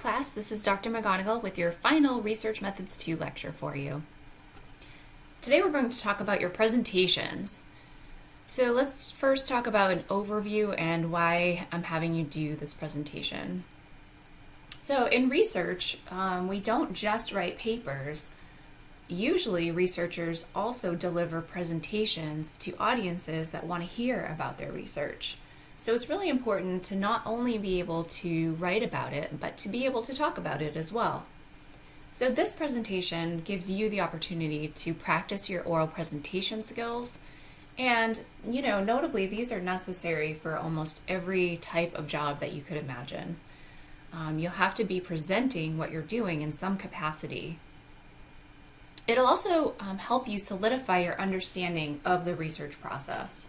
class, this is Dr. McGonigal with your final Research Methods 2 lecture for you. Today we're going to talk about your presentations. So let's first talk about an overview and why I'm having you do this presentation. So in research, we don't just write papers. Usually researchers also deliver presentations to audiences that want to hear about their research. So it's really important to not only be able to write about it, but to be able to talk about it as well. So this presentation gives you the opportunity to practice your oral presentation skills. And, notably, these are necessary for almost every type of job that you could imagine. You'll have to be presenting what you're doing in some capacity. It'll also help you solidify your understanding of the research process.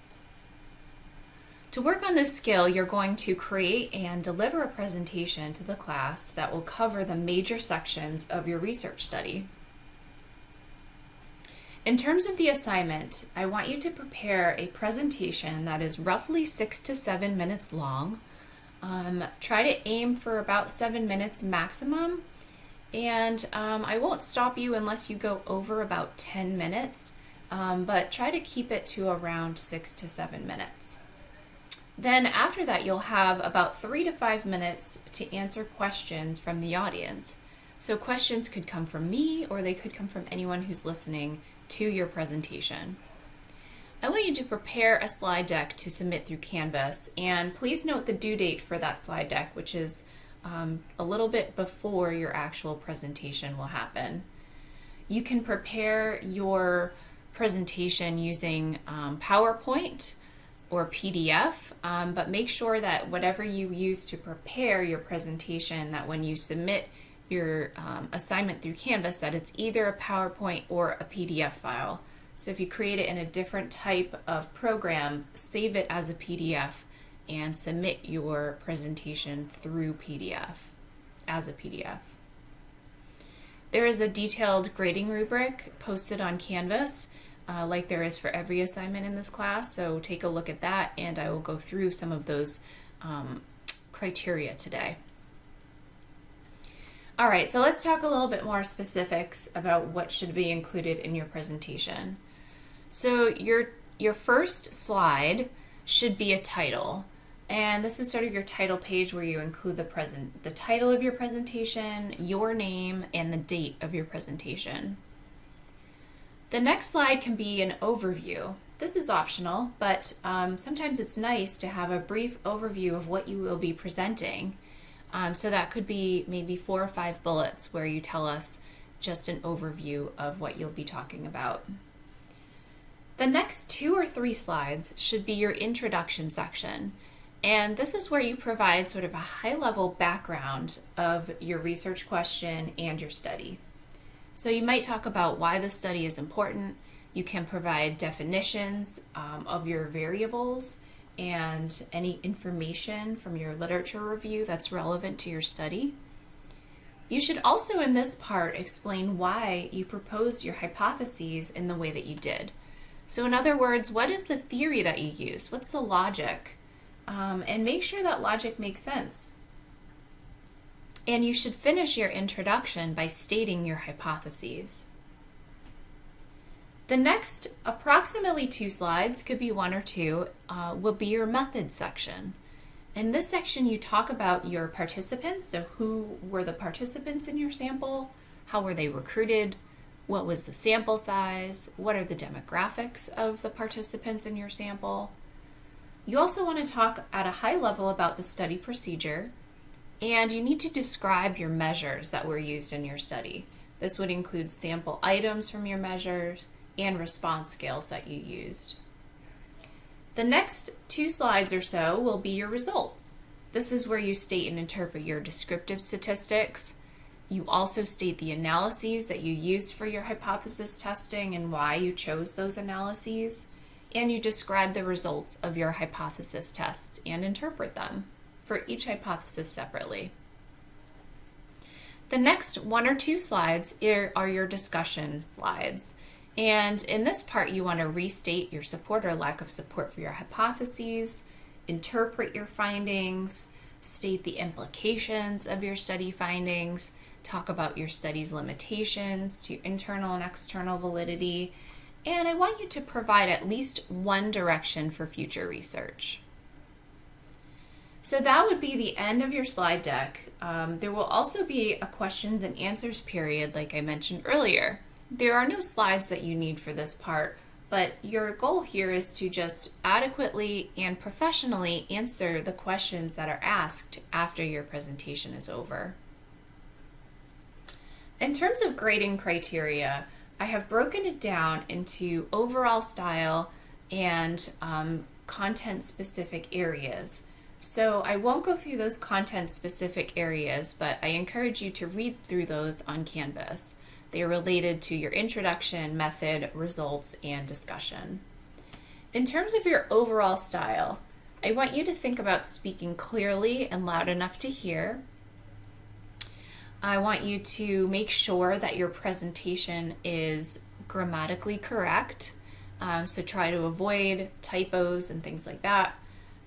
To work on this skill, you're going to create and deliver a presentation to the class that will cover the major sections of your research study. In terms of the assignment, I want you to prepare a presentation that is roughly 6 to 7 minutes long. Try to aim for about 7 minutes maximum, and I won't stop you unless you go over about 10 minutes, but try to keep it to around 6 to 7 minutes. Then after that, you'll have about 3 to 5 minutes to answer questions from the audience. So questions could come from me, or they could come from anyone who's listening to your presentation. I want you to prepare a slide deck to submit through Canvas, and please note the due date for that slide deck, which is a little bit before your actual presentation will happen. You can prepare your presentation using PowerPoint or PDF, but make sure that whatever you use to prepare your presentation, that when you submit your assignment through Canvas, that it's either a PowerPoint or a PDF file. So if you create it in a different type of program, save it as a PDF and submit your presentation through PDF, as a PDF. There is a detailed grading rubric posted on Canvas, like there is for every assignment in this class, so take a look at that, and I will go through some of those criteria today. All right, so let's talk a little bit more specifics about what should be included in your presentation. So your first slide should be a title, and this is sort of your title page where you include the title of your presentation, your name, and the date of your presentation. The next slide can be an overview. This is optional, but sometimes it's nice to have a brief overview of what you will be presenting. So that could be maybe 4 or 5 bullets where you tell us just an overview of what you'll be talking about. The next 2 or 3 slides should be your introduction section. And this is where you provide sort of a high-level background of your research question and your study. So you might talk about why the study is important. You can provide definitions of your variables and any information from your literature review that's relevant to your study. You should also in this part explain why you proposed your hypotheses in the way that you did. So in other words, what is the theory that you used? What's the logic? And make sure that logic makes sense. And you should finish your introduction by stating your hypotheses. The next approximately 2 slides, could be 1 or 2, will be your method section. In this section, you talk about your participants, so who were the participants in your sample, how were they recruited, what was the sample size, what are the demographics of the participants in your sample. You also want to talk at a high level about the study procedure, and you need to describe your measures that were used in your study. This would include sample items from your measures and response scales that you used. The next 2 slides or so will be your results. This is where you state and interpret your descriptive statistics. You also state the analyses that you used for your hypothesis testing and why you chose those analyses, and you describe the results of your hypothesis tests and interpret them for each hypothesis separately. The next 1 or 2 slides are your discussion slides. And in this part, you want to restate your support or lack of support for your hypotheses, interpret your findings, state the implications of your study findings, talk about your study's limitations to internal and external validity, and I want you to provide at least one direction for future research. So that would be the end of your slide deck. There will also be a questions and answers period like I mentioned earlier. There are no slides that you need for this part, but your goal here is to just adequately and professionally answer the questions that are asked after your presentation is over. In terms of grading criteria, I have broken it down into overall style and content-specific areas. So I won't go through those content-specific areas, but I encourage you to read through those on Canvas. They are related to your introduction, method, results, and discussion. In terms of your overall style, I want you to think about speaking clearly and loud enough to hear. I want you to make sure that your presentation is grammatically correct. So try to avoid typos and things like that.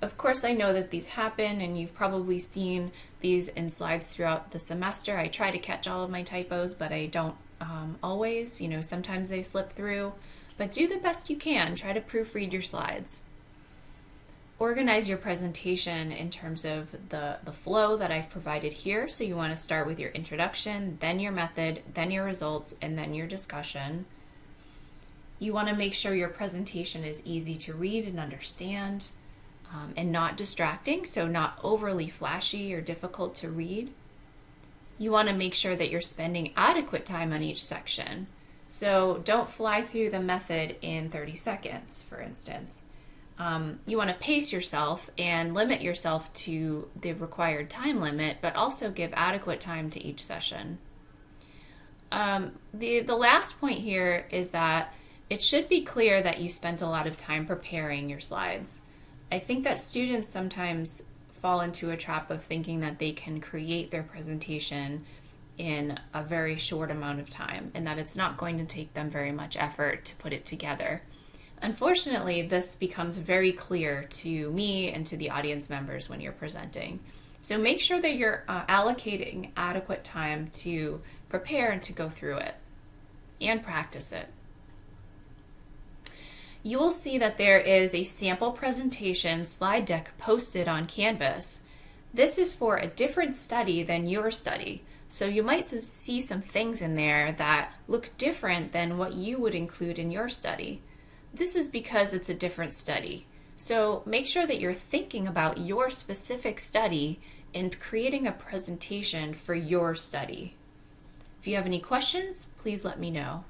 Of course, I know that these happen, and you've probably seen these in slides throughout the semester. I try to catch all of my typos, but I don't always. Sometimes they slip through. But do the best you can. Try to proofread your slides. Organize your presentation in terms of the flow that I've provided here. So you want to start with your introduction, then your method, then your results, and then your discussion. You want to make sure your presentation is easy to read and understand. And not distracting, so not overly flashy or difficult to read. You want to make sure that you're spending adequate time on each section. So don't fly through the method in 30 seconds, for instance. You want to pace yourself and limit yourself to the required time limit, but also give adequate time to each session. The last point here is that it should be clear that you spent a lot of time preparing your slides. I think that students sometimes fall into a trap of thinking that they can create their presentation in a very short amount of time and that it's not going to take them very much effort to put it together. Unfortunately, this becomes very clear to me and to the audience members when you're presenting. So make sure that you're allocating adequate time to prepare and to go through it and practice it. You will see that there is a sample presentation slide deck posted on Canvas. This is for a different study than your study, so you might see some things in there that look different than what you would include in your study. This is because it's a different study, so make sure that you're thinking about your specific study and creating a presentation for your study. If you have any questions, please let me know.